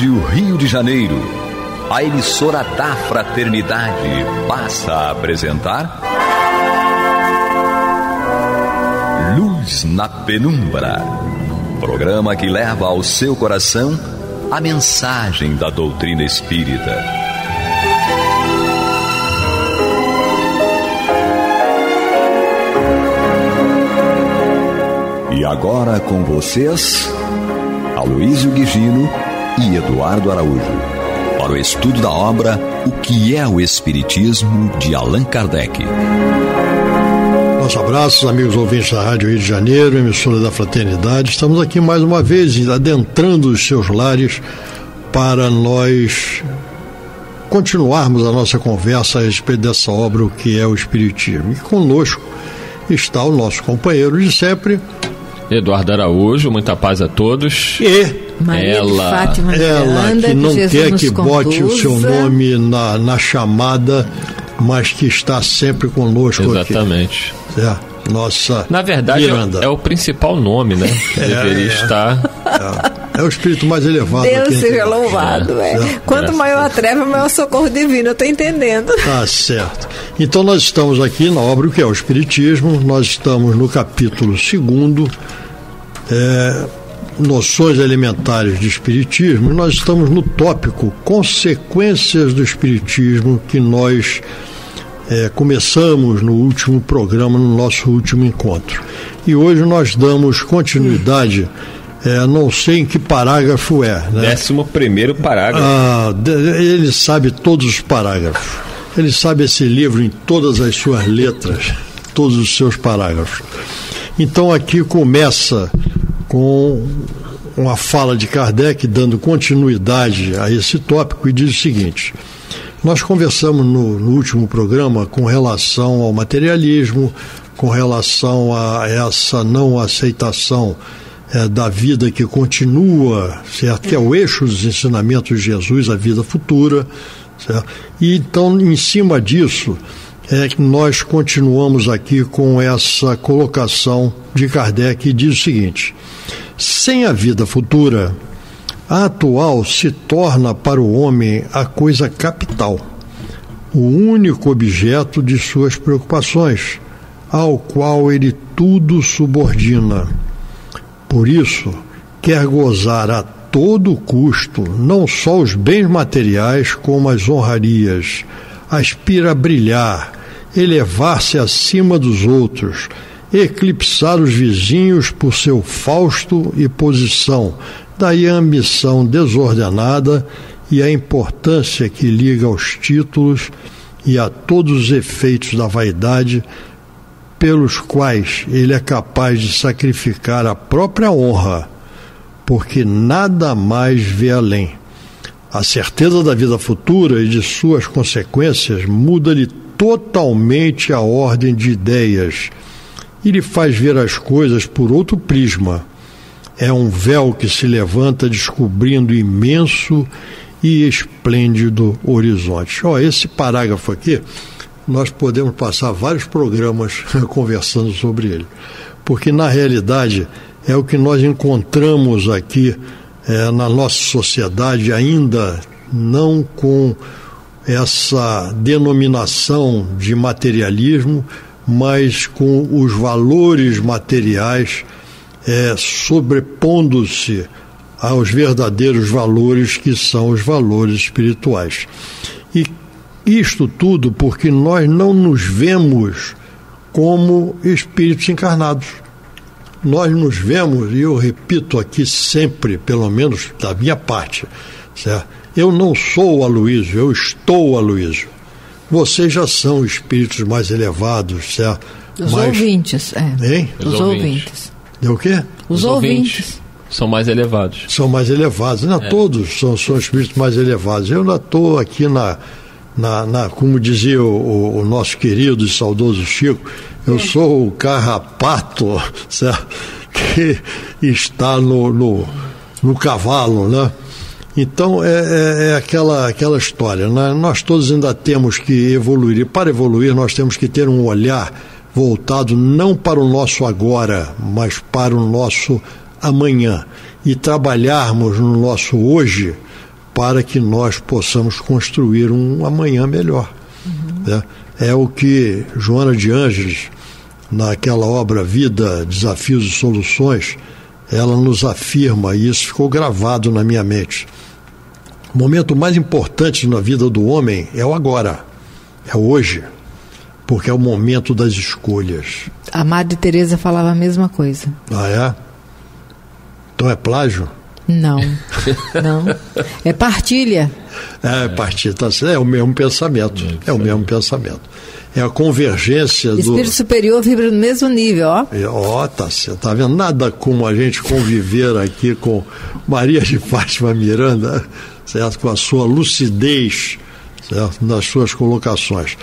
Rádio Rio de Janeiro, a emissora da Fraternidade, passa a apresentar Luz na Penumbra, programa que leva ao seu coração a mensagem da doutrina espírita. E agora com vocês, Aloísio Guigino e Eduardo Araújo, para o estudo da obra O que é o Espiritismo, de Allan Kardec. Nosso abraço, amigos ouvintes da Rádio Rio de Janeiro, emissora da Fraternidade. Estamos aqui mais uma vez adentrando os seus lares para nós continuarmos a nossa conversa a respeito dessa obra, O que é o Espiritismo. E conosco está o nosso companheiro de sempre, Eduardo Araújo. Muita paz a todos. E Maria de Fátima ela que não quer que bote o seu nome na chamada, mas que está sempre conosco. Exatamente. Aqui. Nossa, na verdade Miranda. É o principal nome, né? Deveria estar. É o espírito mais elevado. Deus seja louvado. Quanto maior a treva, maior socorro divino. Eu estou entendendo. Tá certo. Então nós estamos aqui na obra O que é o Espiritismo. Nós estamos no capítulo 2, Noções Elementares de Espiritismo. Nós estamos no tópico Consequências do Espiritismo, que nós começamos no último programa, no nosso último encontro. E hoje nós damos continuidade, não sei em que parágrafo é, né? 11º parágrafo. Ele sabe todos os parágrafos. Ele sabe esse livro em todas as suas letras, todos os seus parágrafos. Então aqui começa com uma fala de Kardec dando continuidade a esse tópico e diz o seguinte: nós conversamos no último programa com relação ao materialismo, com relação a essa não aceitação da vida que continua, certo? Que é o eixo dos ensinamentos de Jesus, a vida futura, certo? E então, em cima disso, que nós continuamos aqui com essa colocação de Kardec, que diz o seguinte: sem a vida futura, a atual se torna para o homem a coisa capital, o único objeto de suas preocupações, ao qual ele tudo subordina. Por isso, quer gozar a todo custo não só os bens materiais, como as honrarias, aspira a brilhar, elevar-se acima dos outros, eclipsar os vizinhos por seu fausto e posição. Daí a ambição desordenada e a importância que liga aos títulos e a todos os efeitos da vaidade, pelos quais ele é capaz de sacrificar a própria honra, porque nada mais vê além. A certeza da vida futura e de suas consequências muda-lhe totalmente a ordem de ideias e lhe faz ver as coisas por outro prisma. É um véu que se levanta descobrindo imenso e esplêndido horizonte. Esse parágrafo aqui, nós podemos passar vários programas conversando sobre ele, porque na realidade é o que nós encontramos aqui na nossa sociedade, ainda não com essa denominação de materialismo, mas com os valores materiais sobrepondo-se aos verdadeiros valores, que são os valores espirituais. E isto tudo porque nós não nos vemos como espíritos encarnados. Nós nos vemos, e eu repito aqui sempre, pelo menos da minha parte, certo? Eu não sou o Aloísio, eu estou o Aloísio. Vocês já são espíritos mais elevados, certo? Os ouvintes, Hein? Os ouvintes. O quê? Os ouvintes são mais elevados. São mais elevados. Não, todos são espíritos mais elevados. Eu ainda estou aqui como dizia o nosso querido e saudoso Chico, eu sou o carrapato, certo? Que está no cavalo, né? Então é aquela história, né? Nós todos ainda temos que evoluir, e para evoluir nós temos que ter um olhar voltado não para o nosso agora, mas para o nosso amanhã, e trabalharmos no nosso hoje para que nós possamos construir um amanhã melhor. Né? É o que Joana de Ângeles, naquela obra Vida, Desafios e Soluções, ela nos afirma, e isso ficou gravado na minha mente. O momento mais importante na vida do homem é o agora, é o hoje, porque é o momento das escolhas. A Madre Teresa falava a mesma coisa. Ah, é? Então é plágio? Não, não. É partilha. Partilha, tá certo. É o mesmo pensamento. É o mesmo pensamento. É a convergência do... Espírito superior vibra no mesmo nível, ó. Tá certo. Tá vendo? Nada como a gente conviver aqui com Maria de Fátima Miranda, certo? Com a sua lucidez, certo? Nas suas colocações.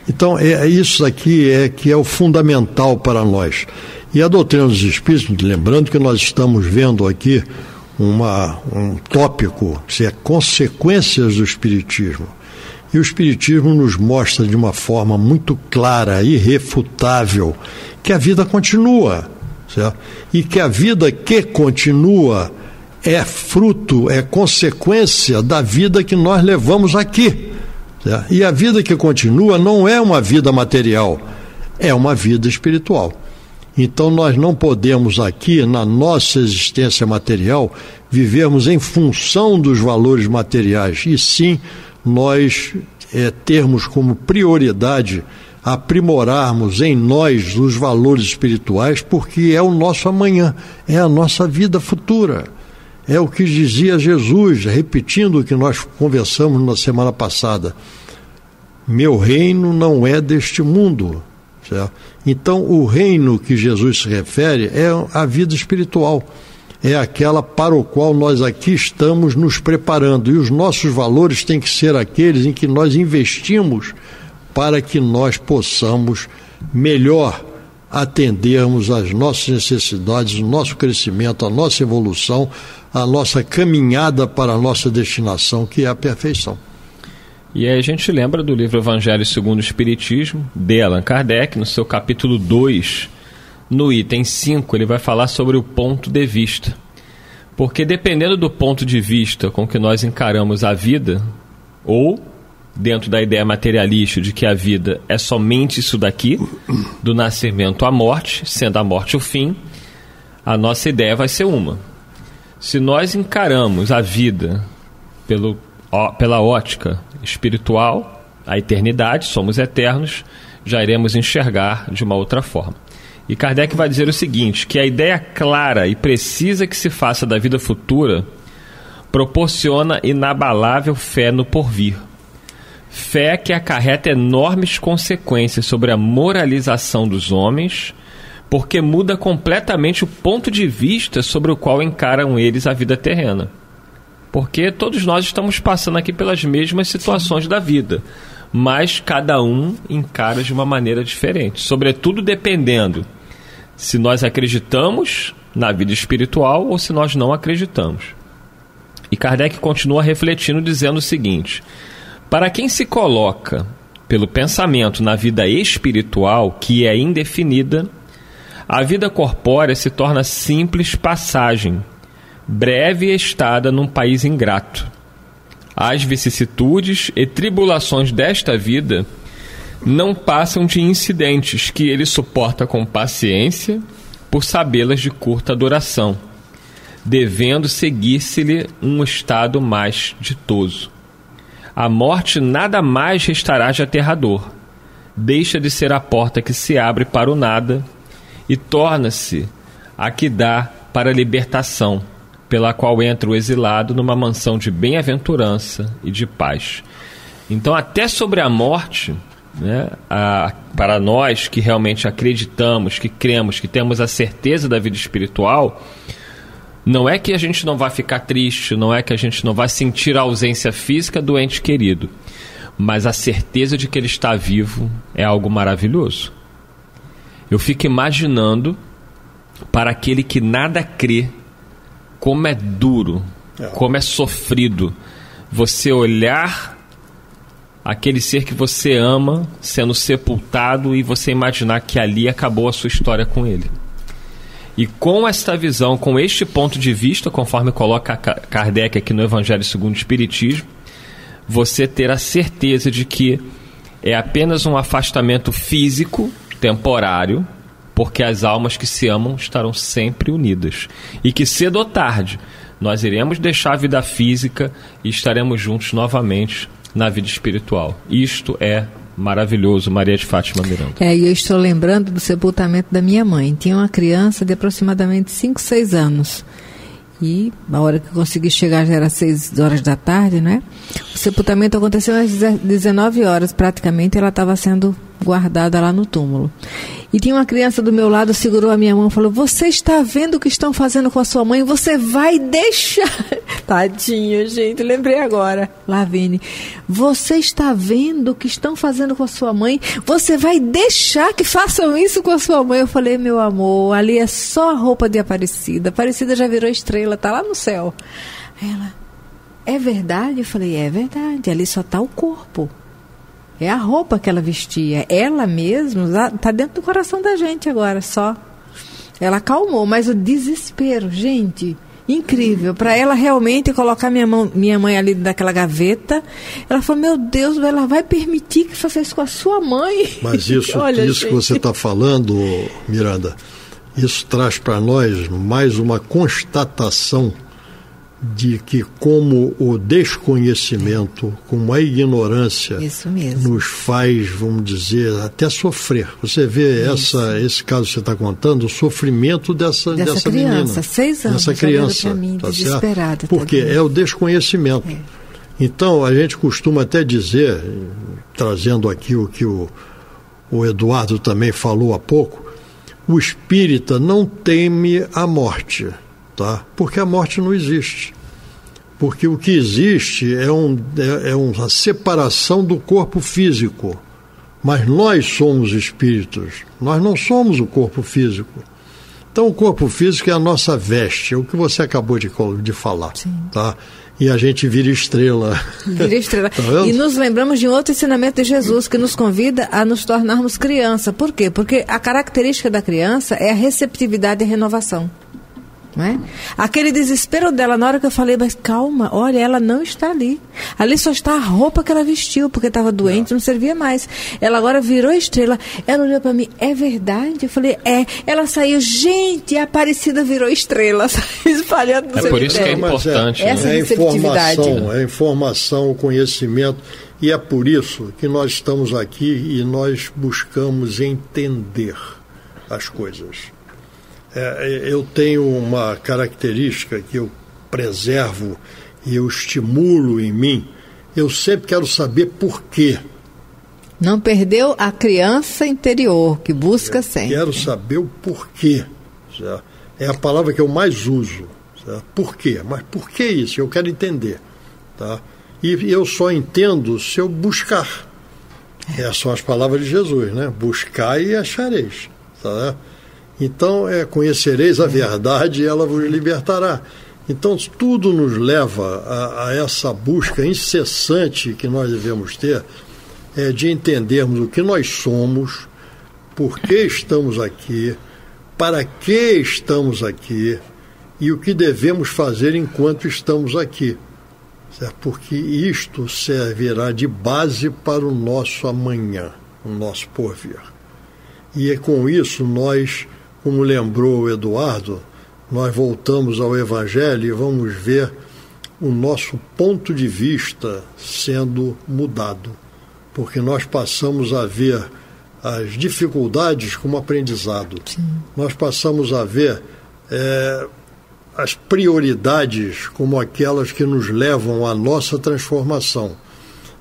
Então, isso aqui que é o fundamental para nós. E a doutrina dos Espíritos, lembrando que nós estamos vendo aqui um tópico, que é consequências do Espiritismo. E o Espiritismo nos mostra de uma forma muito clara, irrefutável, que a vida continua, certo? E que a vida que continua é fruto, é consequência da vida que nós levamos aqui. Certo? E a vida que continua não é uma vida material, é uma vida espiritual. Então nós não podemos aqui, na nossa existência material, vivermos em função dos valores materiais, e sim nós termos como prioridade aprimorarmos em nós os valores espirituais, porque é o nosso amanhã, é a nossa vida futura. É o que dizia Jesus, repetindo o que nós conversamos na semana passada. Meu reino não é deste mundo. Certo? Então, o reino que Jesus se refere é a vida espiritual. É aquela para o qual nós aqui estamos nos preparando. E os nossos valores têm que ser aqueles em que nós investimos para que nós possamos melhor atendermos às nossas necessidades, o nosso crescimento, a nossa evolução, a nossa caminhada para a nossa destinação, que é a perfeição. E aí a gente lembra do livro Evangelho segundo o Espiritismo, de Allan Kardec, no seu capítulo 2, no item 5, ele vai falar sobre o ponto de vista. Porque dependendo do ponto de vista com que nós encaramos a vida, ou dentro da ideia materialista de que a vida é somente isso daqui, do nascimento à morte, sendo a morte o fim, a nossa ideia vai ser uma. Se nós encaramos a vida pela ótica espiritual, a eternidade, somos eternos, já iremos enxergar de uma outra forma. E Kardec vai dizer o seguinte, que a ideia clara e precisa que se faça da vida futura proporciona inabalável fé no porvir. Fé que acarreta enormes consequências sobre a moralização dos homens, porque muda completamente o ponto de vista sobre o qual encaram eles a vida terrena. Porque todos nós estamos passando aqui pelas mesmas situações da vida, mas cada um encara de uma maneira diferente, sobretudo dependendo se nós acreditamos na vida espiritual ou se nós não acreditamos. E Kardec continua refletindo dizendo o seguinte: para quem se coloca pelo pensamento na vida espiritual, que é indefinida, a vida corpórea se torna simples passagem, breve estada num país ingrato. As vicissitudes e tribulações desta vida não passam de incidentes que ele suporta com paciência por sabê-las de curta duração, devendo seguir-se-lhe um estado mais ditoso. A morte nada mais restará de aterrador, deixa de ser a porta que se abre para o nada e torna-se a que dá para a libertação, pela qual entra o exilado numa mansão de bem-aventurança e de paz. Então, até sobre a morte, né, para nós que realmente acreditamos, que cremos, que temos a certeza da vida espiritual, não é que a gente não vai ficar triste, não é que a gente não vai sentir a ausência física do ente querido, mas a certeza de que ele está vivo é algo maravilhoso. Eu fico imaginando, para aquele que nada crê, como é duro, como é sofrido você olhar aquele ser que você ama sendo sepultado e você imaginar que ali acabou a sua história com ele. E com esta visão, com este ponto de vista, conforme coloca Kardec aqui no Evangelho segundo o Espiritismo, você ter a certeza de que é apenas um afastamento físico, temporário, porque as almas que se amam estarão sempre unidas. E que cedo ou tarde nós iremos deixar a vida física e estaremos juntos novamente na vida espiritual. Isto é maravilhoso, Maria de Fátima Miranda. E eu estou lembrando do sepultamento da minha mãe. Tinha uma criança de aproximadamente 5, 6 anos. E a hora que eu consegui chegar já era 6 horas da tarde, né? O sepultamento aconteceu às 19 horas, praticamente. Ela estava sendo guardada lá no túmulo. E tinha uma criança do meu lado, segurou a minha mão e falou: você está vendo o que estão fazendo com a sua mãe? Você vai deixar... Tadinho, gente, lembrei agora. Lavine, você está vendo o que estão fazendo com a sua mãe? Você vai deixar que façam isso com a sua mãe? Eu falei: meu amor, ali é só a roupa de Aparecida. Aparecida já virou estrela, está lá no céu. Ela: é verdade? Eu falei: é verdade, ali só está o corpo. É a roupa que ela vestia. Ela mesma está dentro do coração da gente agora, só. Ela acalmou, mas o desespero, gente, incrível. Para ela realmente colocar minha mãe ali naquela gaveta, ela falou: meu Deus, ela vai permitir que faça isso com a sua mãe? Mas isso, Olha, isso que você está falando, Miranda, isso traz para nós mais uma constatação de que, como o desconhecimento, como a ignorância nos faz, vamos dizer, até sofrer. Você vê esse caso que você está contando, o sofrimento dessa criança, menina. 6 anos, dessa criança, mim, tá desesperada. Certo? Porque é o desconhecimento. É. Então, a gente costuma até dizer, trazendo aqui o que o Eduardo também falou há pouco, o espírita não teme a morte. Tá? Porque a morte não existe. Porque o que existe é uma separação do corpo físico. Mas nós somos espíritos, nós não somos o corpo físico. Então o corpo físico é a nossa veste, é o que você acabou de falar. Sim. Tá? E a gente vira estrela. Vira estrela. Tá vendo? E nos lembramos de um outro ensinamento de Jesus que nos convida a nos tornarmos criança. Por quê? Porque a característica da criança é a receptividade e a renovação. Não é? Aquele desespero dela na hora que eu falei: mas calma, olha, ela não está ali. Ali só está a roupa que ela vestiu, porque estava doente, não servia mais. Ela agora virou estrela. Ela olhou para mim: é verdade? Eu falei: é. Ela saiu: gente, a Aparecida virou estrela. Espalhando no cemitério. Por isso que é importante. Essa receptividade. É informação, o conhecimento. E é por isso que nós estamos aqui e nós buscamos entender as coisas. Eu tenho uma característica que eu preservo e eu estimulo em mim. Eu sempre quero saber por quê. Não perdeu a criança interior, que busca sempre. Quero saber o porquê. Certo? É a palavra que eu mais uso. Certo? Por quê? Mas por que isso? Eu quero entender. Tá? E eu só entendo se eu buscar. Essas são as palavras de Jesus, né? Buscai e achareis. Tá? Então, conhecereis a verdade e ela vos libertará. Então, tudo nos leva a essa busca incessante que nós devemos ter, de entendermos o que nós somos, por que estamos aqui, para que estamos aqui e o que devemos fazer enquanto estamos aqui. Certo? Porque isto servirá de base para o nosso amanhã, o nosso porvir. E com isso nós, como lembrou o Eduardo, nós voltamos ao Evangelho e vamos ver o nosso ponto de vista sendo mudado, porque nós passamos a ver as dificuldades como aprendizado. Sim. Nós passamos a ver as prioridades como aquelas que nos levam à nossa transformação.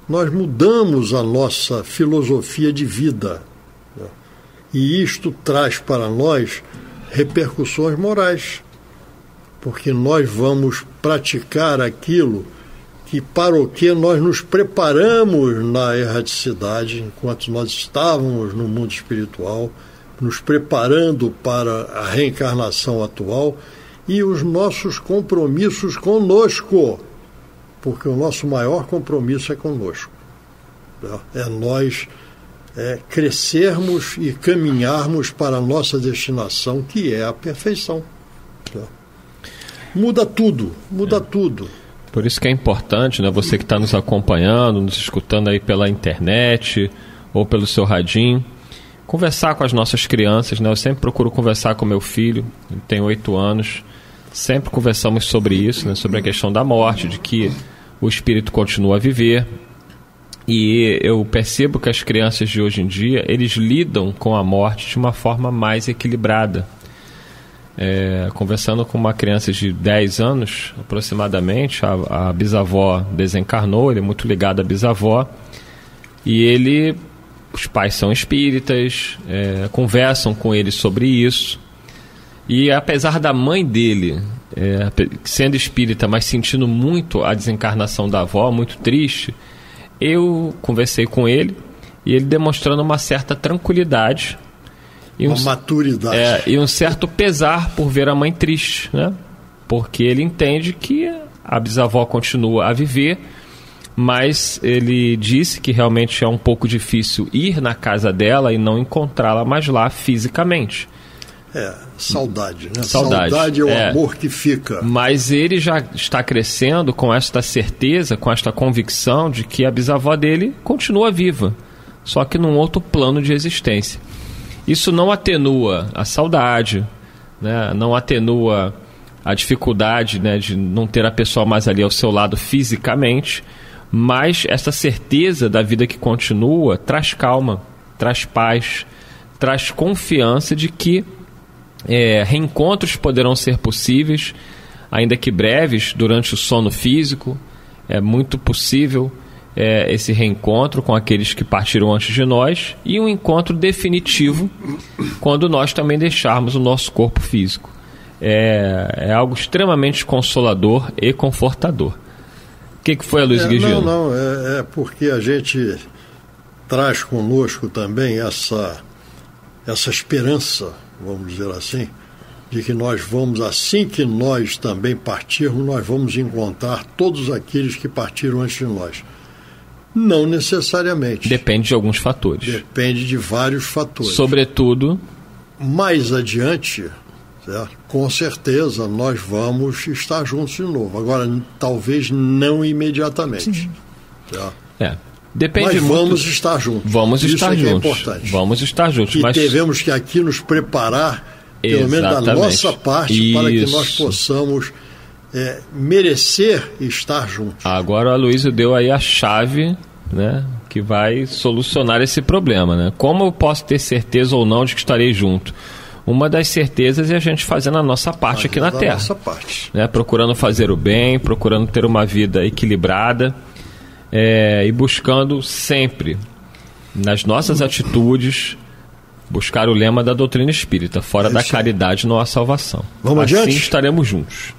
Nós mudamos a nossa filosofia de vida. E isto traz para nós repercussões morais, porque nós vamos praticar aquilo para o que nós nos preparamos na erraticidade, enquanto nós estávamos no mundo espiritual, nos preparando para a reencarnação atual e os nossos compromissos conosco, porque o nosso maior compromisso é conosco. É nós crescermos e caminharmos para a nossa destinação, que é a perfeição. Muda tudo. Por isso que é importante, né, você que está nos acompanhando, nos escutando aí pela internet ou pelo seu radinho, conversar com as nossas crianças, né? Eu sempre procuro conversar com meu filho, ele tem 8 anos, sempre conversamos sobre isso, né? Sobre a questão da morte, de que o espírito continua a viver. E eu percebo que as crianças de hoje em dia, eles lidam com a morte de uma forma mais equilibrada. Conversando com uma criança de 10 anos, aproximadamente, a bisavó desencarnou, ele é muito ligado à bisavó, e os pais são espíritas, conversam com ele sobre isso, e apesar da mãe dele, sendo espírita, mas sentindo muito a desencarnação da avó, muito triste, eu conversei com ele, e ele demonstrando uma certa tranquilidade, e uma maturidade. E um certo pesar por ver a mãe triste, né? Porque ele entende que a bisavó continua a viver, mas ele disse que realmente é um pouco difícil ir na casa dela e não encontrá-la mais lá fisicamente. Saudade, né? Saudade é o amor que fica. Mas ele já está crescendo com esta certeza, com esta convicção de que a bisavó dele continua viva, só que num outro plano de existência. Isso não atenua a saudade, né? Não atenua a dificuldade, né, de não ter a pessoa mais ali ao seu lado fisicamente, mas essa certeza da vida que continua traz calma, traz paz, traz confiança de que reencontros poderão ser possíveis, ainda que breves, durante o sono físico. É muito possível esse reencontro com aqueles que partiram antes de nós, e um encontro definitivo quando nós também deixarmos o nosso corpo físico. É algo extremamente consolador e confortador. O que foi, Luiz Guigino? Não, é porque a gente traz conosco também essa esperança, vamos dizer assim, de que nós vamos, assim que nós também partirmos, nós vamos encontrar todos aqueles que partiram antes de nós. Não necessariamente. Depende de alguns fatores. Depende de vários fatores. Sobretudo, mais adiante, certo? Com certeza nós vamos estar juntos de novo. Agora, talvez não imediatamente. Certo? Depende. Mas vamos estar juntos. Vamos Isso estar é juntos. Que é importante. Vamos estar juntos. E mas devemos que aqui nos preparar, pelo menos da nossa parte, para que nós possamos merecer estar juntos. Agora o Aloysio deu aí a chave, né, que vai solucionar esse problema, né? Como eu posso ter certeza ou não de que estarei junto? Uma das certezas é a gente fazendo a nossa parte aqui na Terra. Nossa parte. Né? Procurando fazer o bem, procurando ter uma vida equilibrada, e buscando sempre, nas nossas atitudes, buscar o lema da doutrina espírita: fora da caridade não há salvação. Vamos adiante? Assim estaremos juntos.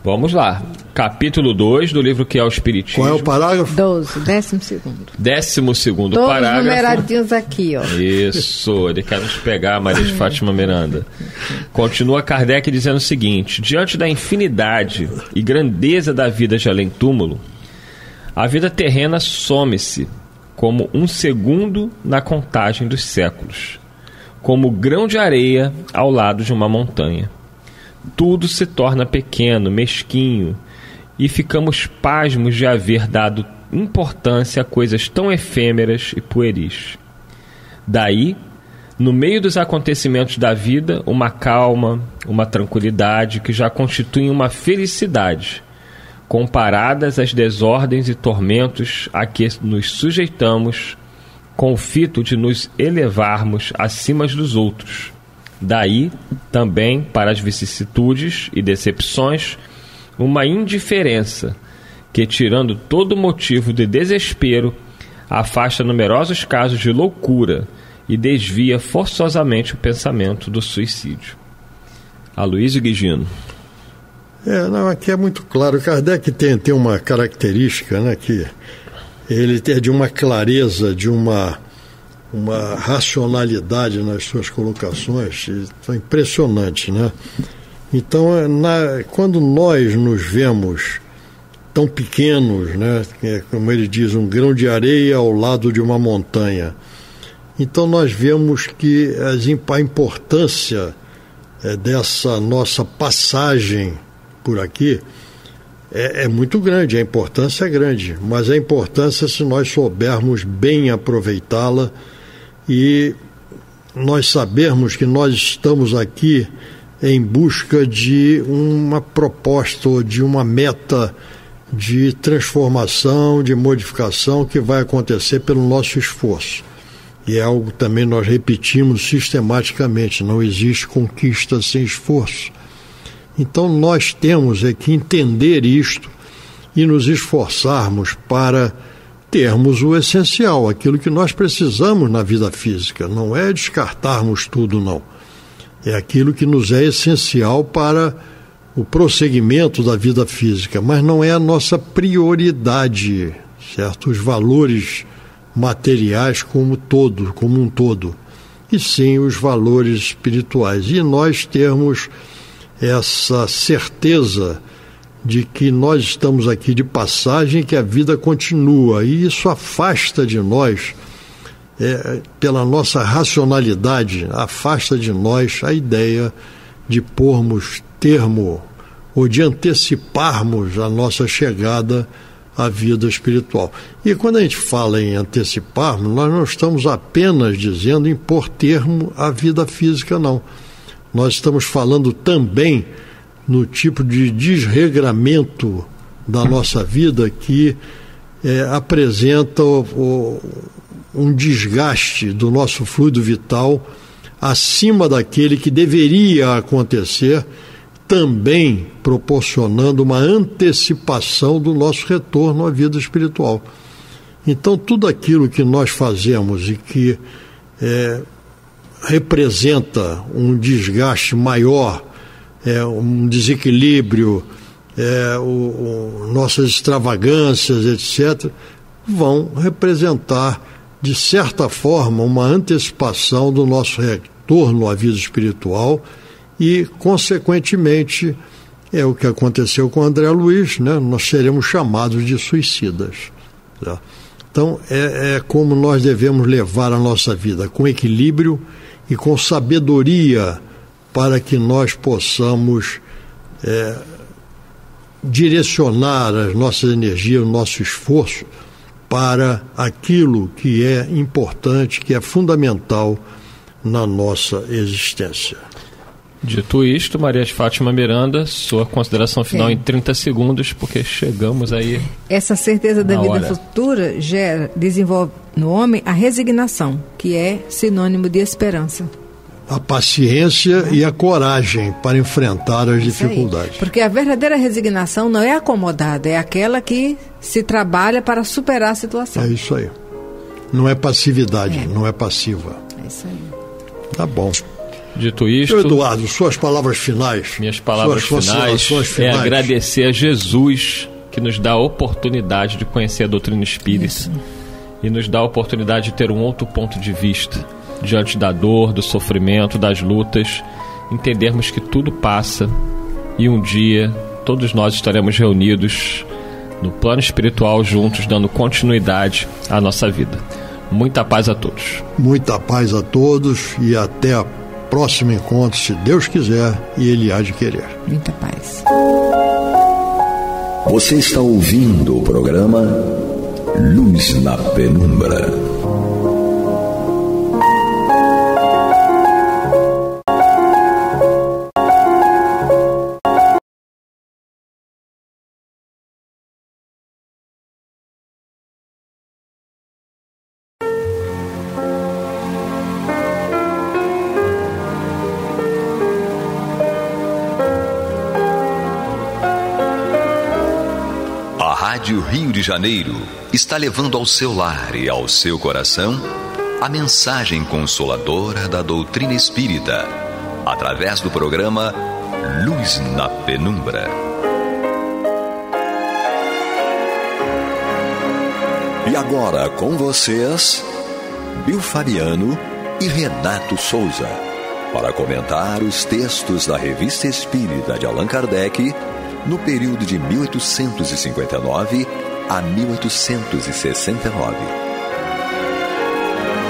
Vamos lá. Capítulo 2 do livro Que é o Espiritismo. Qual é o parágrafo? 12, 12º. 12º Todos parágrafo. numeradinhos aqui, ó. Isso, ele quer nos pegar, Maria de Fátima Miranda. Continua Kardec dizendo o seguinte: diante da infinidade e grandeza da vida de além-túmulo, a vida terrena some-se como um segundo na contagem dos séculos, como grão de areia ao lado de uma montanha. Tudo se torna pequeno, mesquinho, e ficamos pasmos de haver dado importância a coisas tão efêmeras e pueris. Daí, no meio dos acontecimentos da vida, uma calma, uma tranquilidade que já constituem uma felicidade, comparadas às desordens e tormentos a que nos sujeitamos com o fito de nos elevarmos acima dos outros. Daí, também, para as vicissitudes e decepções, uma indiferença que, tirando todo motivo de desespero, afasta numerosos casos de loucura e desvia forçosamente o pensamento do suicídio. Aloysio Guigino. Aqui é muito claro. Kardec tem uma característica, né, que ele tem de uma clareza, de uma racionalidade nas suas colocações, impressionante, né? Então, quando nós nos vemos tão pequenos, né, como ele diz, um grão de areia ao lado de uma montanha, Então nós vemos que a importância dessa nossa passagem por aqui é muito grande, a importância é grande, mas a importância, se nós soubermos bem aproveitá-la e nós sabermos que nós estamos aqui em busca de uma proposta ou de uma meta de transformação, de modificação que vai acontecer pelo nosso esforço. E é algo que também nós repetimos sistematicamente, não existe conquista sem esforço. Então nós temos que entender isto e nos esforçarmos para termos o essencial, aquilo que nós precisamos na vida física. Não é descartarmos tudo, não. É aquilo que nos é essencial para o prosseguimento da vida física, mas não é a nossa prioridade, certo? Os valores materiais como um todo, e sim os valores espirituais. E nós termos essa certeza de que nós estamos aqui de passagem, que a vida continua, e isso afasta de nós, pela nossa racionalidade, afasta de nós a ideia de pormos termo ou de anteciparmos a nossa chegada à vida espiritual. E quando a gente fala em anteciparmos, nós não estamos apenas dizendo em pôr termo à vida física, não. Nós estamos falando também no tipo de desregramento da nossa vida que apresenta um desgaste do nosso fluido vital acima daquele que deveria acontecer, também proporcionando uma antecipação do nosso retorno à vida espiritual. Então, tudo aquilo que nós fazemos e que representa um desgaste maior, um desequilíbrio, nossas extravagâncias, etc., vão representar, de certa forma, uma antecipação do nosso retorno à vida espiritual e, consequentemente, é o que aconteceu com André Luiz, né? Nós seremos chamados de suicidas. Tá? Então, é como nós devemos levar a nossa vida, com equilíbrio e com sabedoria, para que nós possamos direcionar as nossas energias, o nosso esforço para aquilo que é importante, que é fundamental na nossa existência. Dito isto, Maria de Fátima Miranda, sua consideração final em 30 segundos, porque chegamos aí. Essa certeza da vida futura desenvolve no homem a resignação, que é sinônimo de esperança. A paciência e a coragem para enfrentar as dificuldades. Porque a verdadeira resignação não é acomodada, é aquela que se trabalha para superar a situação. É isso aí. Não é passividade, não é passiva. É isso aí. Tá bom. Dito isto, Eduardo, suas palavras finais. Minhas palavras finais é agradecer a Jesus, que nos dá a oportunidade de conhecer a doutrina espírita. Isso. E nos dá a oportunidade de ter um outro ponto de vista diante da dor, do sofrimento, das lutas, entendermos que tudo passa e um dia todos nós estaremos reunidos no plano espiritual juntos, dando continuidade à nossa vida. Muita paz a todos. Muita paz a todos e até o próximo encontro, se Deus quiser e Ele há de querer. Muita paz. Você está ouvindo o programa Luz na Penumbra. Rádio Rio de Janeiro está levando ao seu lar e ao seu coração a mensagem consoladora da doutrina espírita, através do programa Luz na Penumbra. E agora com vocês, Bill Fabiano e Renato Souza, para comentar os textos da Revista Espírita de Allan Kardec, no período de 1859 a 1869.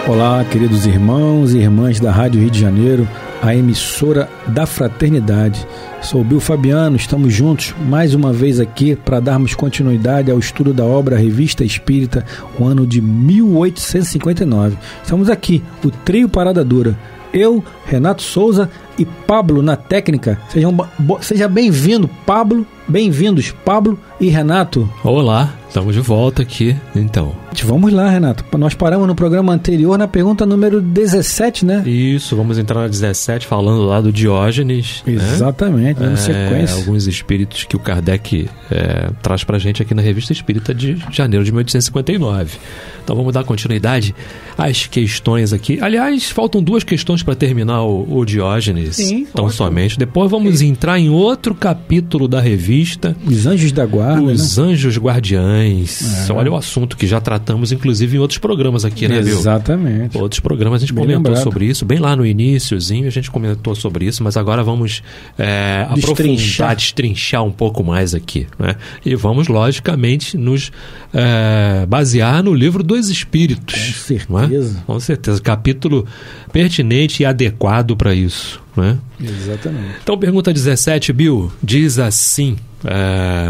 Olá, queridos irmãos e irmãs da Rádio Rio de Janeiro, a emissora da fraternidade. Sou Bill Fabiano, estamos juntos mais uma vez aqui para darmos continuidade ao estudo da obra Revista Espírita, o ano de 1859. Estamos aqui, o trio Parada Dura. Eu, Renato Souza e Pablo na técnica. Seja bem-vindo, Pablo. Bem-vindos, Pablo e Renato. Olá, estamos de volta aqui, então. Vamos lá, Renato. Nós paramos no programa anterior na pergunta número 17, né? Isso, vamos entrar na 17, falando lá do Diógenes. Exatamente, né? Na sequência. Alguns espíritos que o Kardec traz pra gente aqui na Revista Espírita de janeiro de 1859. Então vamos dar continuidade às questões aqui. Aliás, faltam 2 questões para terminar o Diógenes. Sim, tão somente. Depois vamos entrar em outro capítulo da revista. Os Anjos da Guarda. Os Anjos Guardiães. Olha o assunto que já tratamos, inclusive, em outros programas aqui, né, Bill? Exatamente. Outros programas a gente comentou sobre isso, bem lá no iniciozinho a gente comentou sobre isso, mas agora vamos aprofundar, destrinchar um pouco mais aqui, né? E vamos, logicamente, nos basear no livro dos Espíritos. Com certeza. Com certeza. Capítulo pertinente e adequado para isso, né? Exatamente. Então, pergunta 17, Bill, diz assim: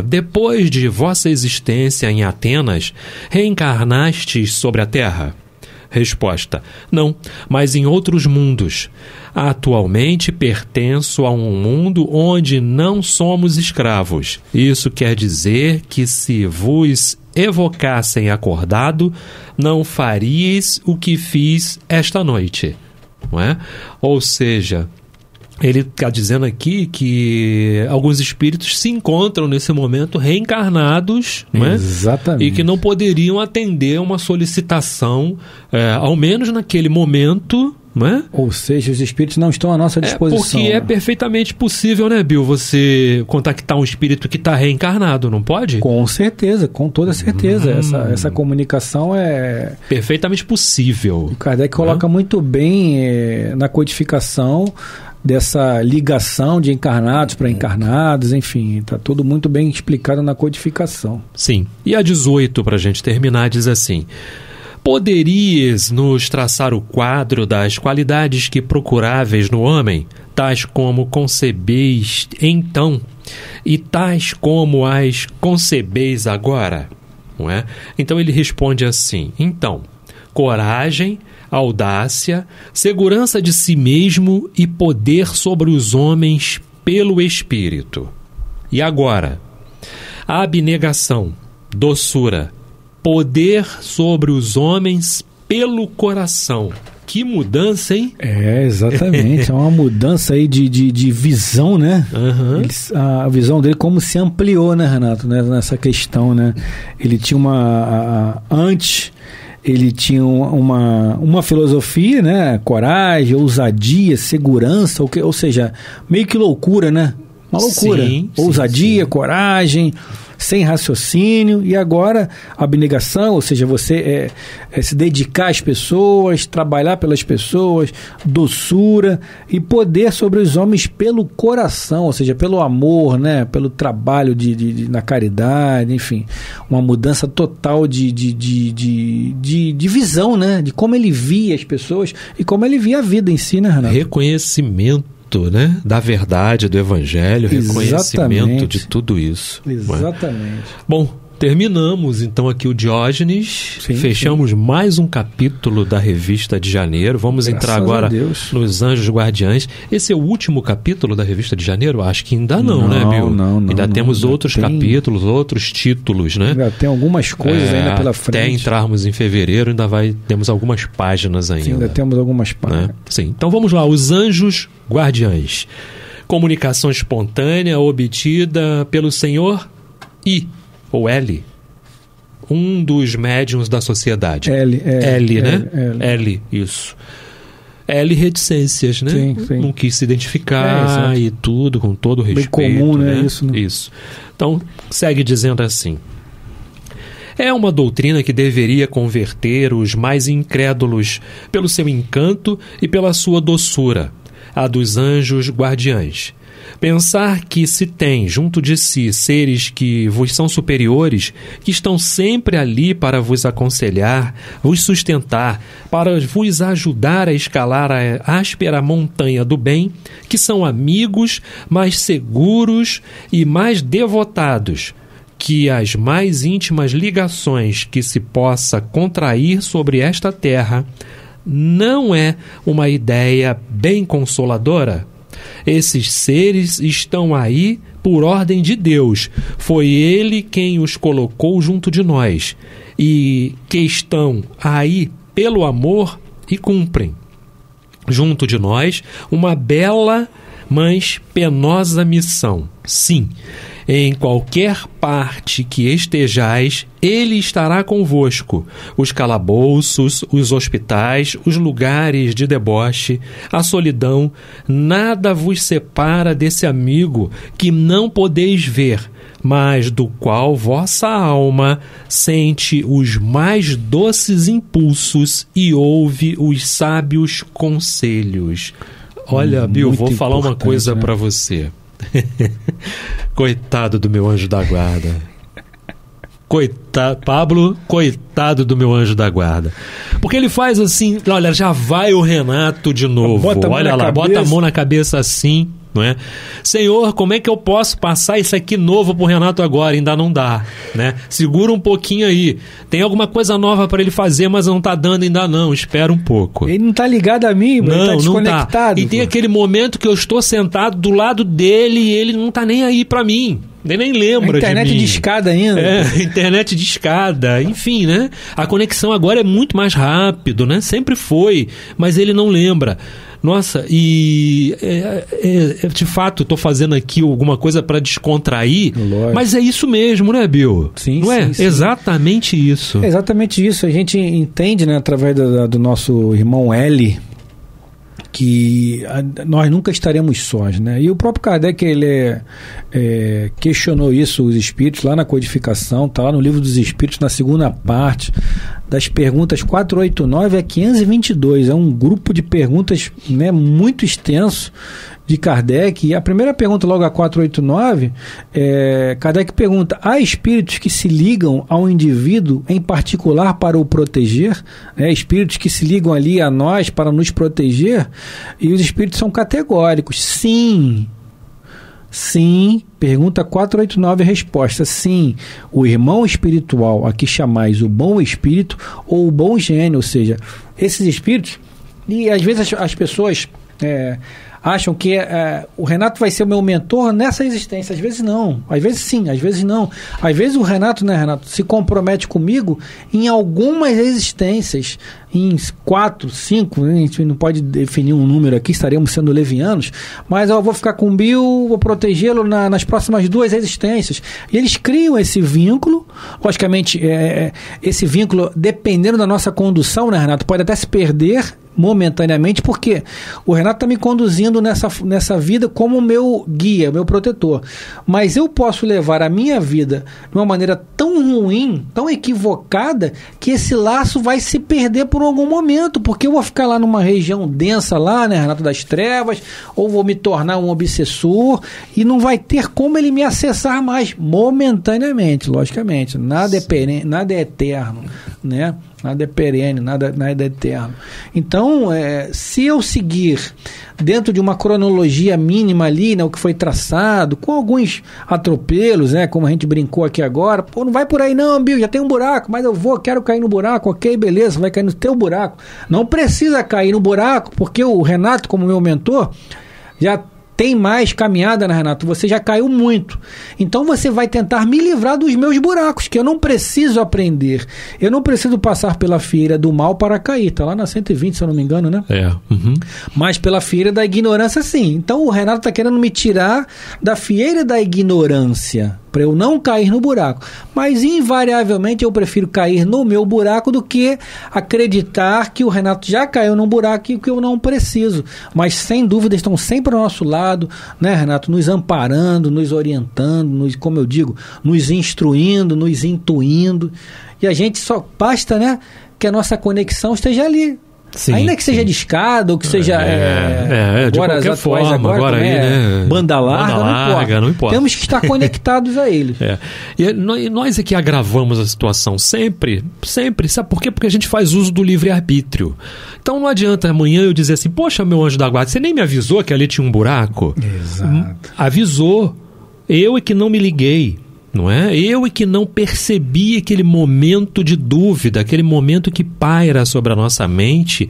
depois de vossa existência em Atenas, reencarnastes sobre a Terra? Resposta: não, mas em outros mundos. Atualmente pertenço a um mundo onde não somos escravos. Isso quer dizer que se vos evocassem acordado, não faríeis o que fiz esta noite. Não é? Ou seja, ele está dizendo aqui que alguns espíritos se encontram nesse momento reencarnados, não é? Exatamente. E que não poderiam atender uma solicitação, ao menos naquele momento, não é? Ou seja, os espíritos não estão à nossa disposição. Porque é perfeitamente possível, né, Bill, você contactar um espírito que está reencarnado, não pode? Com certeza, com toda certeza. Essa comunicação é perfeitamente possível. O Kardec coloca muito bem na codificação dessa ligação de encarnados para encarnados, enfim, está tudo muito bem explicado na codificação. Sim. E a 18, para a gente terminar, diz assim: poderias nos traçar o quadro das qualidades que procuráveis no homem, tais como concebeis então, e tais como as concebeis agora? Não é? Então ele responde assim: então, coragem, audácia, segurança de si mesmo e poder sobre os homens pelo Espírito. E agora, abnegação, doçura, poder sobre os homens pelo coração. Que mudança, hein? Exatamente. É uma mudança aí de visão, né? A visão dele como se ampliou, né, Renato? Nessa questão, né? Ele tinha antes ele tinha uma filosofia, né? Coragem, ousadia, segurança, ou seja, meio que loucura, né? Uma loucura. Sim, ousadia, sim. Coragem, sem raciocínio, e agora abnegação, ou seja, você se dedicar às pessoas, trabalhar pelas pessoas, doçura e poder sobre os homens pelo coração, ou seja, pelo amor, né? Pelo trabalho na caridade, enfim, uma mudança total de visão, né? De como ele via as pessoas e como ele via a vida em si, né, Renato? Reconhecimento, né, da verdade, do Evangelho, reconhecimento de tudo isso. Exatamente. Bom, terminamos então aqui o Diógenes, fechamos mais um capítulo da revista de janeiro, vamos entrar agora nos Anjos Guardiães. Esse é o último capítulo da revista de janeiro? Acho que ainda não, né, Bill? Não, ainda temos outros capítulos, outros títulos, né? Ainda tem algumas coisas ainda pela frente. Até entrarmos em fevereiro temos algumas páginas ainda. Sim, ainda temos algumas páginas. Né? Sim, então vamos lá, os Anjos Guardiães. Comunicação espontânea obtida pelo senhor I, ou L, um dos médiuns da sociedade. L, né? L, isso. L, reticências, né? Sim. Não quis se identificar e tudo, com todo o respeito. Bem comum, né? Isso. Então, segue dizendo assim: é uma doutrina que deveria converter os mais incrédulos pelo seu encanto e pela sua doçura. a dos anjos guardiães. Pensar que se tem junto de si seres que vos são superiores, que estão sempre ali para vos aconselhar, vos sustentar, para vos ajudar a escalar a áspera montanha do bem, que são amigos mais seguros e mais devotados que as mais íntimas ligações que se possa contrair sobre esta terra, não é uma ideia bem consoladora? Esses seres estão aí por ordem de Deus. Foi Ele quem os colocou junto de nós e que estão aí pelo amor e cumprem junto de nós uma bela, mas penosa missão. Sim, em qualquer parte que estejais, Ele estará convosco. Os calabouços, os hospitais, os lugares de deboche, a solidão, nada vos separa desse amigo que não podeis ver, mas do qual vossa alma sente os mais doces impulsos e ouve os sábios conselhos. Olha, Bill, vou falar uma coisa para você. Coitado do meu anjo da guarda. Coitado, Pablo, coitado do meu anjo da guarda. Porque ele faz assim, olha, já vai o Renato de novo. Olha lá, bota a mão na cabeça assim, não é? Senhor, como é que eu posso passar isso aqui novo pro Renato agora? Ainda não dá, né? Segura um pouquinho aí. Tem alguma coisa nova para ele fazer, mas não tá dando ainda não. Espera um pouco. Ele não tá ligado a mim, não, ele tá desconectado. Não tá. E tem aquele momento que eu estou sentado do lado dele e ele não tá nem aí para mim. Ele nem lembra de mim. Internet de escada ainda. Internet de escada, enfim, né? A conexão agora é muito mais rápido, né? Sempre foi, mas ele não lembra. Nossa, e de fato estou fazendo aqui alguma coisa para descontrair, lógico. Mas é isso mesmo, né, Bill? Sim, não é? Sim. Exatamente isso. É exatamente isso. A gente entende, né, através do nosso irmão L, que nós nunca estaremos sós, né? E o próprio Kardec, ele questionou isso, os espíritos, lá na codificação, está lá no Livro dos Espíritos, na segunda parte, das perguntas 489 a 522. É um grupo de perguntas, né, muito extenso de Kardec. E a primeira pergunta, logo a 489, Kardec pergunta: há espíritos que se ligam ao indivíduo em particular para o proteger? Espíritos que se ligam ali a nós para nos proteger? E os espíritos são categóricos. Sim. Sim, pergunta 489, resposta: sim, o irmão espiritual a que chamais o bom espírito ou o bom gênio, ou seja, esses espíritos. E às vezes as pessoas acham que o Renato vai ser o meu mentor nessa existência. Às vezes não, às vezes sim, às vezes não. Às vezes o Renato, né, Renato, se compromete comigo em algumas existências, em 4, 5, a gente não pode definir um número aqui, estaremos sendo levianos, mas eu vou ficar com o Bill, vou protegê-lo nas próximas 2 existências. E eles criam esse vínculo, logicamente, esse vínculo, dependendo da nossa condução, né, Renato, pode até se perder momentaneamente, porque o Renato está me conduzindo nessa vida como meu guia, meu protetor, mas eu posso levar a minha vida de uma maneira tão ruim, tão equivocada, que esse laço vai se perder por algum momento, porque eu vou ficar lá numa região densa lá, né, Renato, das trevas, ou vou me tornar um obsessor e não vai ter como ele me acessar mais, momentaneamente, logicamente, nada é eterno, né? Nada é perene, nada é eterno. Então, se eu seguir dentro de uma cronologia mínima ali, né, o que foi traçado, com alguns atropelos, né, como a gente brincou aqui agora, pô, não vai por aí não, Bill, já tem um buraco, mas quero cair no buraco, ok, beleza, vai cair no teu buraco. Não precisa cair no buraco, porque o Renato, como meu mentor, já tem mais caminhada, né, Renato? Você já caiu muito. Então você vai tentar me livrar dos meus buracos, que eu não preciso aprender. Eu não preciso passar pela fieira do mal para cair. Está lá na 120, se eu não me engano, né? Uhum. Mas pela fieira da ignorância, sim. Então o Renato está querendo me tirar da fieira da ignorância, para eu não cair no buraco. Mas, invariavelmente, eu prefiro cair no meu buraco do que acreditar que o Renato já caiu num buraco e que eu não preciso. Mas, sem dúvida, estão sempre ao nosso lado, né, Renato? Nos amparando, nos orientando, como eu digo, nos instruindo, nos intuindo. E a gente só basta, né, que a nossa conexão esteja ali, Sim, ainda que seja de escada ou que seja de qualquer forma, agora aí, né? Banda larga, não importa. Temos que estar conectados a eles. E nós é que agravamos a situação sempre, sabe por quê? Porque a gente faz uso do livre-arbítrio. Então não adianta amanhã eu dizer assim, poxa, meu anjo da guarda, você nem me avisou que ali tinha um buraco? Exato. Avisou. Eu é que não me liguei. Não é? Eu é que não percebi aquele momento de dúvida, aquele momento que paira sobre a nossa mente,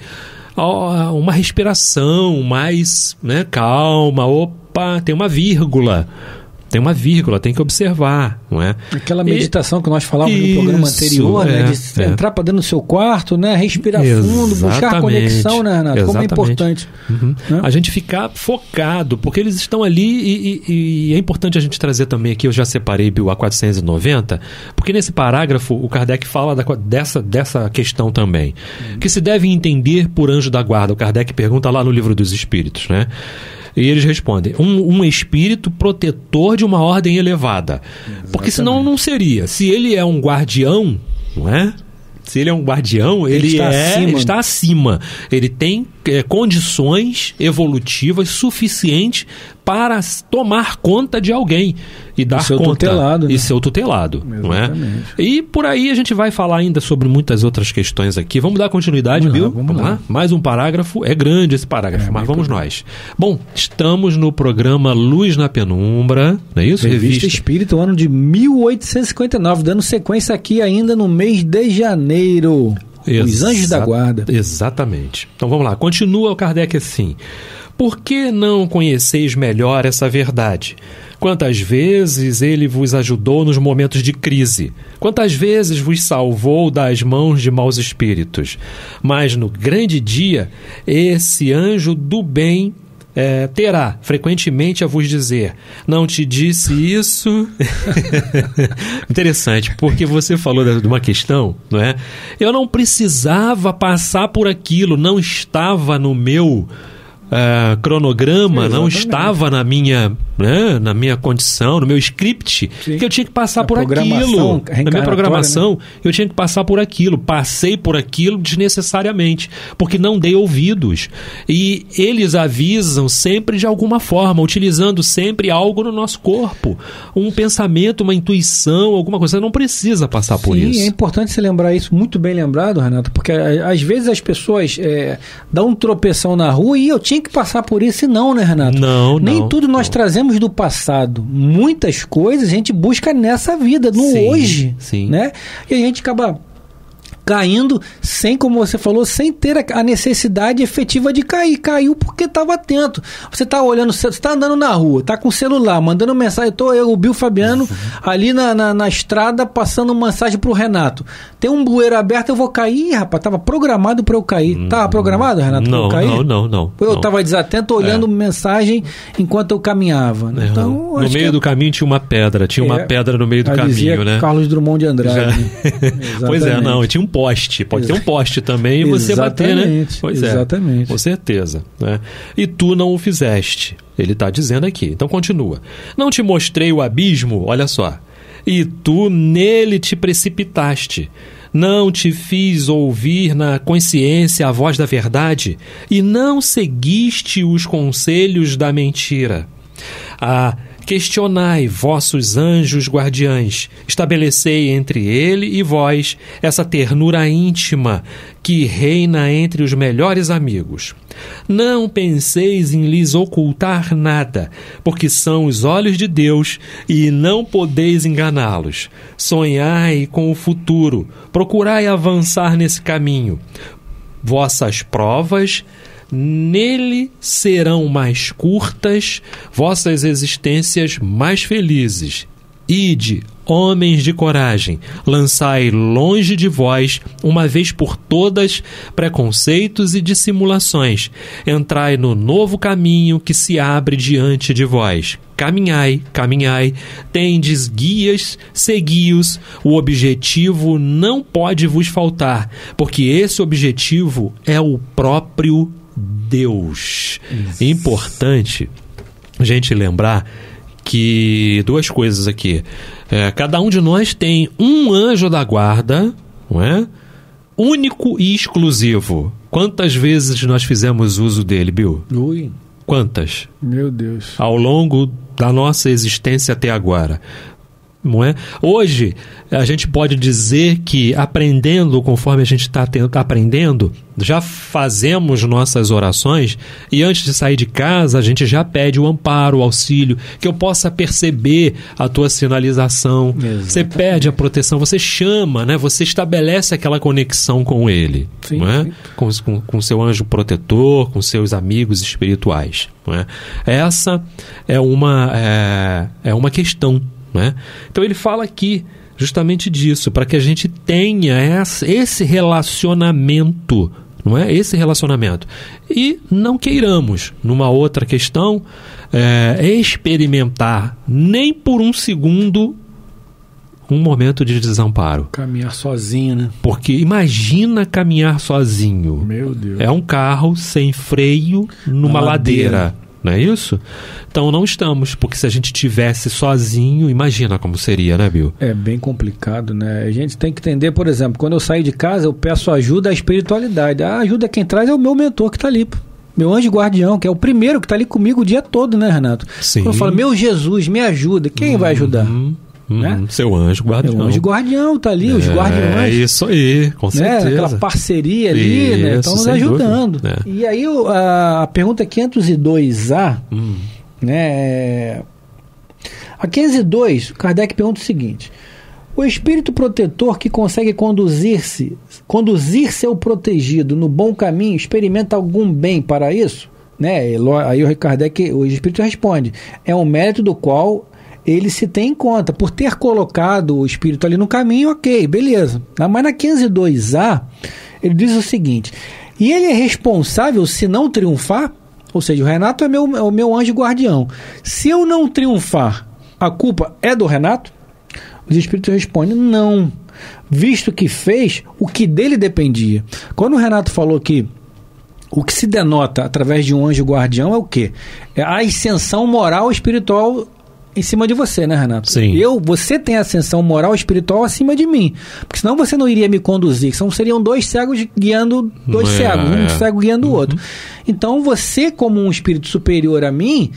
uma respiração mais, né, calma, opa, tem uma vírgula, tem que observar, não é? Aquela meditação que nós falávamos no programa anterior, né, de entrar para dentro do seu quarto, né, respirar fundo, buscar conexão, né, Renato? Como é importante. Né? A gente ficar focado, porque eles estão ali e é importante a gente trazer também aqui, eu já separei o A490, porque nesse parágrafo o Kardec fala dessa questão também, que se deve entender por anjo da guarda. O Kardec pergunta lá no Livro dos Espíritos, né? E eles respondem, um espírito protetor de uma ordem elevada. Exatamente. Porque senão não seria. Se ele é um guardião, não é? Se ele é um guardião, ele está acima. Ele tem condições evolutivas suficientes para tomar conta de alguém e dar conta. Tutelado, né? E ser tutelado. Não é? E por aí a gente vai falar ainda sobre muitas outras questões aqui. Vamos dar continuidade, Bill? Vamos lá. Mais um parágrafo. É grande esse parágrafo, mas vamos nós. Bom, estamos no programa Luz na Penumbra, não é isso? Revista Espírita, ano de 1859, dando sequência aqui ainda no mês de janeiro. Os Anjos da Guarda. Exatamente. Então vamos lá. Continua o Kardec assim. Por que não conheceis melhor essa verdade? Quantas vezes ele vos ajudou nos momentos de crise? Quantas vezes vos salvou das mãos de maus espíritos? Mas no grande dia, esse anjo do bem terá frequentemente a vos dizer, não te disse isso? Interessante, porque você falou de uma questão, não é? Eu não precisava passar por aquilo, não estava no meu cronograma, não estava na minha condição, no meu script, que eu tinha que passar por aquilo. Na minha programação, né? Eu tinha que passar por aquilo. Passei por aquilo desnecessariamente, porque não dei ouvidos. E eles avisam sempre de alguma forma, utilizando sempre algo no nosso corpo. Um pensamento, uma intuição, alguma coisa. Você não precisa passar por isso. Sim, é importante você lembrar isso, muito bem lembrado, Renato, porque às vezes as pessoas dão um tropeção na rua e eu tinha que passar por isso e não, né, Renato? Nem tudo nós trazemos do passado. Muitas coisas a gente busca nessa vida, no hoje, né? E a gente acaba caindo sem, como você falou, sem ter a necessidade efetiva de cair. Caiu porque estava atento. Você está olhando, você está andando na rua, está com o celular, mandando mensagem. O Bill Fabiano, ali na estrada, passando mensagem para o Renato. Tem um bueiro aberto, eu vou cair. Rapaz, estava programado para eu cair. Estava programado, Renato, para eu cair? Não. Eu estava desatento, olhando mensagem enquanto eu caminhava. Né? Então, no meio do caminho tinha uma pedra. Tinha uma pedra no meio do caminho, né? Carlos Drummond de Andrade. Né? Pois tinha um poste. Pode ter um poste também e você bater, né? Pois exatamente. Com certeza. Né? E tu não o fizeste. Ele está dizendo aqui. Então continua. Não te mostrei o abismo, olha só. E tu nele te precipitaste. Não te fiz ouvir na consciência a voz da verdade e não seguiste os conselhos da mentira. Questionai, vossos anjos guardiães, estabelecei entre ele e vós essa ternura íntima que reina entre os melhores amigos. Não penseis em lhes ocultar nada, porque são os olhos de Deus e não podeis enganá-los. Sonhai com o futuro, procurai avançar nesse caminho. Vossas provas nele serão mais curtas, vossas existências mais felizes. Ide, homens de coragem, lançai longe de vós, uma vez por todas, preconceitos e dissimulações. Entrai no novo caminho que se abre diante de vós. Caminhai, tendes guias, segui-os. O objetivo não pode vos faltar, porque esse objetivo é o próprio Deus. É importante a gente lembrar que duas coisas aqui. Cada um de nós tem um anjo da guarda, não é? Único e exclusivo. Quantas vezes nós fizemos uso dele, Bill? Ui, Quantas? meu Deus. Ao longo da nossa existência até agora. Não é? Hoje, a gente pode dizer que aprendendo, conforme a gente está aprendendo, já fazemos nossas orações e antes de sair de casa, a gente já pede o amparo, o auxílio, que eu possa perceber a tua sinalização. Exatamente. Você pede a proteção, você chama, né? Você estabelece aquela conexão com ele. Sim, não é? sim. Com seu anjo protetor, com seus amigos espirituais. Não é? Essa é uma questão. Né? Então ele fala aqui justamente disso, para que a gente tenha esse relacionamento, não é? Esse relacionamento. E não queiramos, numa outra questão, experimentar nem por um segundo um momento de desamparo. Caminhar sozinho, né? Porque imagina caminhar sozinho. Meu Deus. É um carro sem freio numa ladeira. Não é isso? Então não estamos, porque se a gente tivesse sozinho, imagina como seria, né, Bill? É bem complicado, né? A gente tem que entender, por exemplo, quando eu saio de casa, eu peço ajuda à espiritualidade. A ajuda quem traz é o meu mentor que está ali, meu anjo guardião, que é o primeiro que está ali comigo o dia todo, né, Renato? Sim. Quando eu falo, meu Jesus, me ajuda, quem vai ajudar? Né? Seu anjo guardião. Meu anjo guardião tá ali, os guardiões. É isso aí, com certeza. Aquela parceria ali, isso, né? Estão nos ajudando. E aí a pergunta 502A, né? A 502, Kardec pergunta o seguinte: o espírito protetor que consegue conduzir seu protegido no bom caminho, experimenta algum bem para isso? Né? Aí o Kardec, o espírito responde: é um mérito do qual ele se tem em conta, por ter colocado o espírito ali no caminho, ok, beleza. Mas na 502A, ele diz o seguinte: e ele é responsável se não triunfar? Ou seja, o Renato é o meu anjo guardião. Se eu não triunfar, a culpa é do Renato? Os espíritos respondem: não, visto que fez o que dele dependia. Quando o Renato falou que o que se denota através de um anjo guardião é o quê? É a ascensão moral e espiritual em cima de você, né, Renato? Sim. Você tem ascensão moral e espiritual acima de mim. Porque senão você não iria me conduzir. Senão seriam dois cegos guiando dois cegos. Um cego guiando o outro. Então você, como um espírito superior a mim,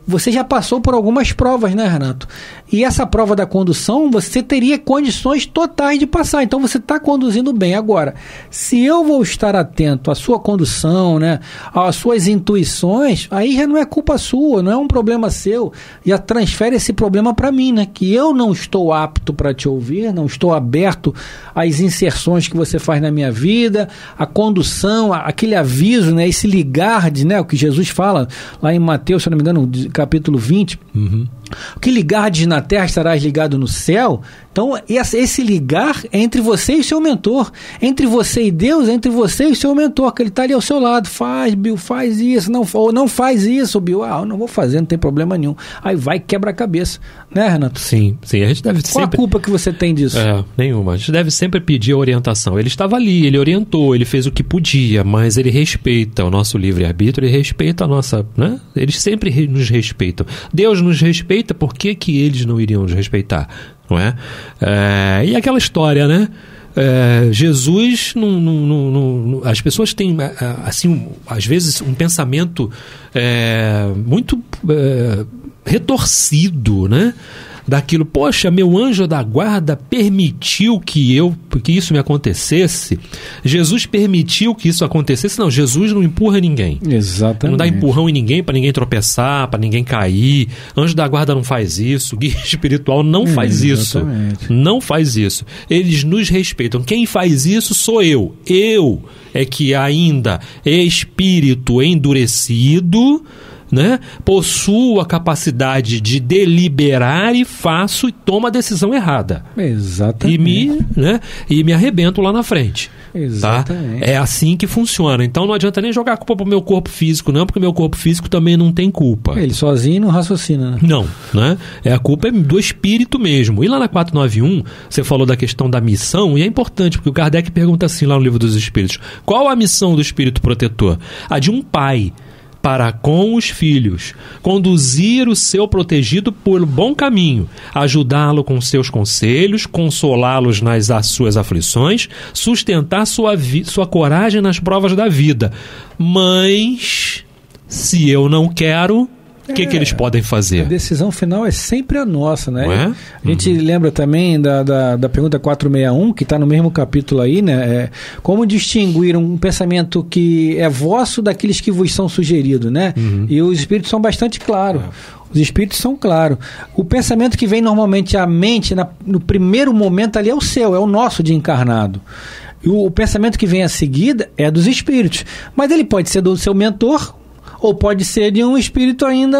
você já passou por algumas provas, né, Renato? E essa prova da condução, você teria condições totais de passar. Então você está conduzindo bem. Agora, se eu vou estar atento à sua condução, né, às suas intuições, aí já não é culpa sua, não é um problema seu. Já transfere esse problema para mim, né? Que eu não estou apto para te ouvir, não estou aberto às inserções que você faz na minha vida, a condução, aquele aviso, né? Esse ligar, né? O que Jesus fala lá em Mateus, se não me engano, capítulo 20. O que ligardes na terra estarás ligado no céu. Então esse ligar é entre você e seu mentor, entre você e Deus, é entre você e seu mentor, que ele está ali ao seu lado. Faz, Bill, faz isso, ou não faz isso, Bill. Eu não vou fazer, não tem problema nenhum. Aí vai, quebra a cabeça, né, Renato? Sim, a gente deve sempre... Qual a culpa que você tem disso? Nenhuma. A gente deve sempre pedir orientação. Ele estava ali, ele orientou, ele fez o que podia, mas ele respeita o nosso livre-arbítrio, ele respeita a nossa, né? Eles sempre nos respeitam. Deus nos respeita, por que eles não iriam nos respeitar? Não é? E aquela história, né? Jesus, as pessoas têm, assim, às vezes, um pensamento muito retorcido, né? Daquilo, poxa, meu anjo da guarda permitiu que isso me acontecesse. Jesus permitiu que isso acontecesse. Não, Jesus não empurra ninguém. Exatamente. Não dá empurrão em ninguém, para ninguém tropeçar, para ninguém cair. Anjo da guarda não faz isso. Guia espiritual não faz isso. Não faz isso. Eles nos respeitam. Quem faz isso sou eu. Eu é que ainda é espírito endurecido, né? Possuo a capacidade de deliberar e faço e tomo a decisão errada. Exatamente. E me arrebento lá na frente. Exatamente. Tá? É assim que funciona. Então não adianta nem jogar a culpa pro meu corpo físico, não, porque meu corpo físico também não tem culpa. Ele sozinho não raciocina, né? Não, né? A culpa é do espírito mesmo. E lá na 491, você falou da questão da missão, e é importante, porque o Kardec pergunta assim lá no Livro dos Espíritos: qual a missão do espírito protetor? A de um pai. para com os filhos, conduzir o seu protegido por bom caminho, ajudá-lo com seus conselhos, consolá-los nas suas aflições, sustentar sua coragem nas provas da vida. Mas, se eu não quero, o que eles podem fazer? A decisão final é sempre a nossa, né? Não é? A gente lembra também da pergunta 461, que está no mesmo capítulo aí, né? Como distinguir um pensamento que é vosso daqueles que vos são sugeridos, né? E os espíritos são bastante claros. Os espíritos são claros. O pensamento que vem normalmente à mente, no primeiro momento ali, é o seu, é o nosso de encarnado. E o pensamento que vem a seguida é dos espíritos. Mas ele pode ser do seu mentor, ou pode ser de um espírito ainda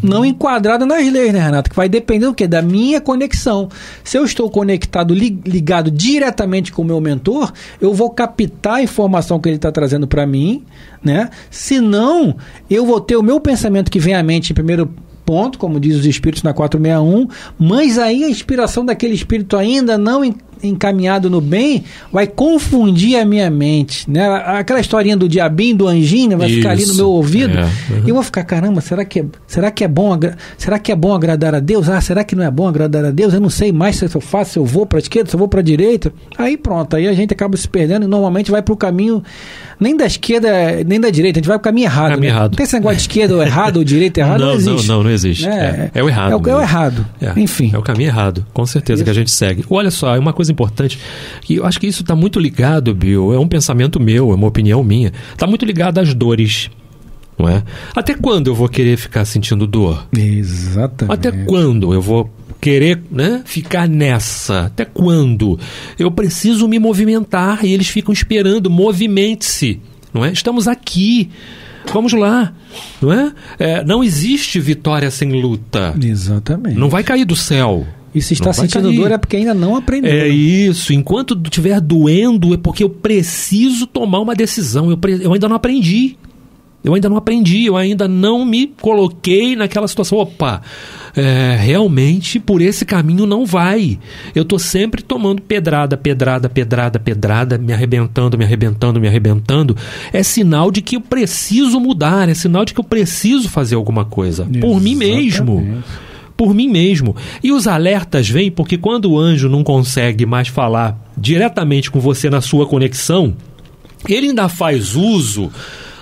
não enquadrado nas leis, né, Renato? Que vai depender do quê? Da minha conexão. Se eu estou conectado, ligado diretamente com o meu mentor, eu vou captar a informação que ele está trazendo para mim, né? Se não, eu vou ter o meu pensamento que vem à mente em primeiro ponto, como diz os espíritos na 461, mas aí a inspiração daquele espírito ainda não encaminhado no bem vai confundir a minha mente, né? Aquela historinha do diabinho, do anjinho, né? Vai ficar ali no meu ouvido e eu vou ficar, caramba, será que é bom agradar a Deus? Será que não é bom agradar a Deus? Eu não sei mais se eu faço, se eu vou para a esquerda, se eu vou para a direita. Aí pronto, aí a gente acaba se perdendo e normalmente vai para o caminho nem da esquerda nem da direita, a gente vai para o caminho errado. Não tem esse negócio de esquerda ou errado ou direita errado, não existe. Não existe. É o errado. É o errado. Enfim. É o caminho errado, com certeza, que a gente segue. Olha só, é uma coisa importante, que eu acho que isso está muito ligado, Bill, é um pensamento meu, é uma opinião minha, está muito ligado às dores, não é? Até quando eu vou querer ficar sentindo dor? Exatamente. Até quando eu vou querer, né, ficar nessa? Até quando? Eu preciso me movimentar e eles ficam esperando, movimente-se, não é? Estamos aqui, vamos lá, não é? Não existe vitória sem luta. Exatamente. Não vai cair do céu. E se está sentindo dor é porque ainda não aprendeu. É isso. Enquanto estiver doendo é porque eu preciso tomar uma decisão. Eu ainda não aprendi. Eu ainda não me coloquei naquela situação. Opa, realmente por esse caminho não vai. Eu estou sempre tomando pedrada, me arrebentando. É sinal de que eu preciso mudar, é sinal de que eu preciso fazer alguma coisa. Por mim mesmo. E os alertas vêm porque quando o anjo não consegue mais falar diretamente com você na sua conexão, ele ainda faz uso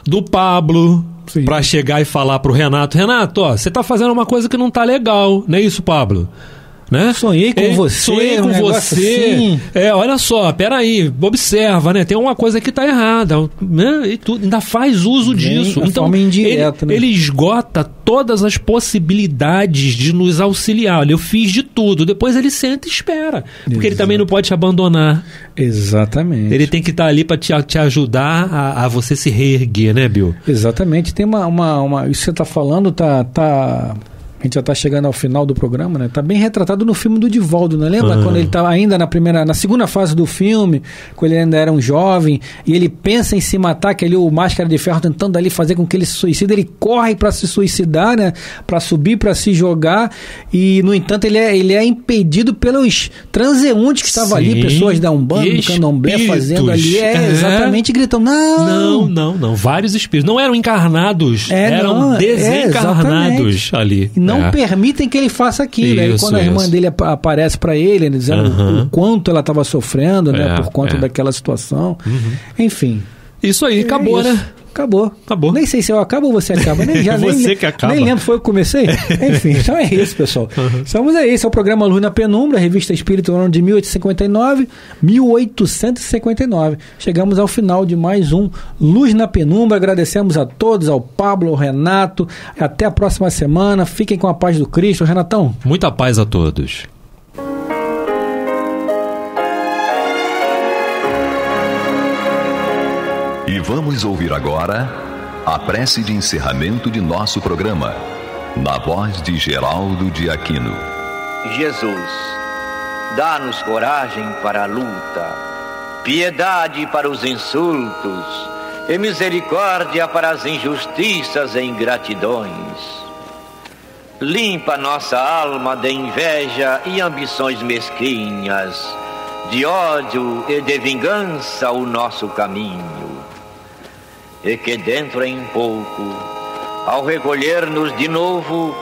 do Pablo para chegar e falar pro Renato, ó, você tá fazendo uma coisa que não tá legal, não é isso, Pablo? Né? Sonhei com você. Assim. Olha só, peraí, observa, né? Tem uma coisa que tá errada, né? E tu ainda faz uso disso. Então, ele esgota todas as possibilidades de nos auxiliar. Olha, eu fiz de tudo. Depois ele senta e espera. Porque ele também não pode te abandonar. Exatamente. Ele tem que estar ali para te ajudar a você se reerguer, né, Bill? Exatamente. Tem isso que você tá falando, a gente já está chegando ao final do programa, né? Está bem retratado no filme do Divaldo, né? Lembra quando ele estava ainda na segunda fase do filme, quando ele ainda era um jovem, e ele pensa em se matar, que ali o Máscara de Ferro tentando ali fazer com que ele se suicide, ele corre para se suicidar, né? Para subir, para se jogar, e no entanto ele é impedido pelos transeuntes que estavam ali, pessoas da Umbanda, do Candomblé, fazendo ali, exatamente, gritam, não, vários espíritos, não eram encarnados, eram desencarnados ali. Não permitem que ele faça aquilo. Aí quando a irmã dele aparece para ele, dizendo o quanto ela estava sofrendo, né, por conta daquela situação. Enfim. Isso aí, acabou, né? Acabou. Nem sei se eu acabo ou você acaba. Nem lembro, foi eu que comecei. Enfim, então é isso, pessoal. Estamos aí. Esse é o programa Luz na Penumbra, revista Espírita, no ano de 1859. Chegamos ao final de mais um Luz na Penumbra. Agradecemos a todos, ao Pablo, ao Renato. Até a próxima semana. Fiquem com a paz do Cristo. Renatão. Muita paz a todos. E vamos ouvir agora a prece de encerramento de nosso programa, na voz de Geraldo de Aquino. Jesus, dá-nos coragem para a luta, piedade para os insultos e misericórdia para as injustiças e ingratidões. Limpa nossa alma de inveja e ambições mesquinhas, de ódio e de vingança o nosso caminho. e que dentro em pouco, ao recolher-nos de novo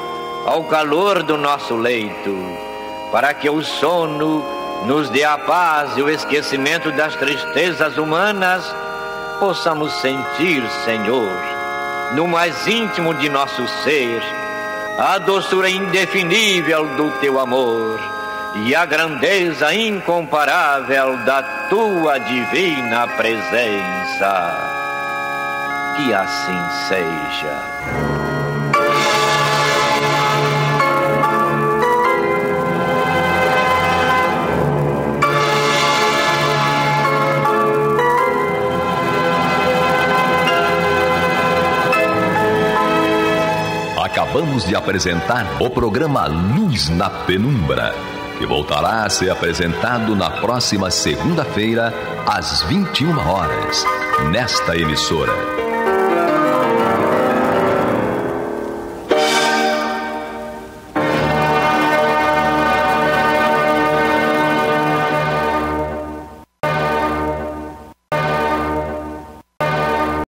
ao calor do nosso leito, para que o sono nos dê a paz e o esquecimento das tristezas humanas, possamos sentir, Senhor, no mais íntimo de nosso ser, a doçura indefinível do Teu amor e a grandeza incomparável da Tua divina presença. Que assim seja. Acabamos de apresentar o programa Luz na Penumbra, que voltará a ser apresentado na próxima segunda-feira, às 21 horas, nesta emissora.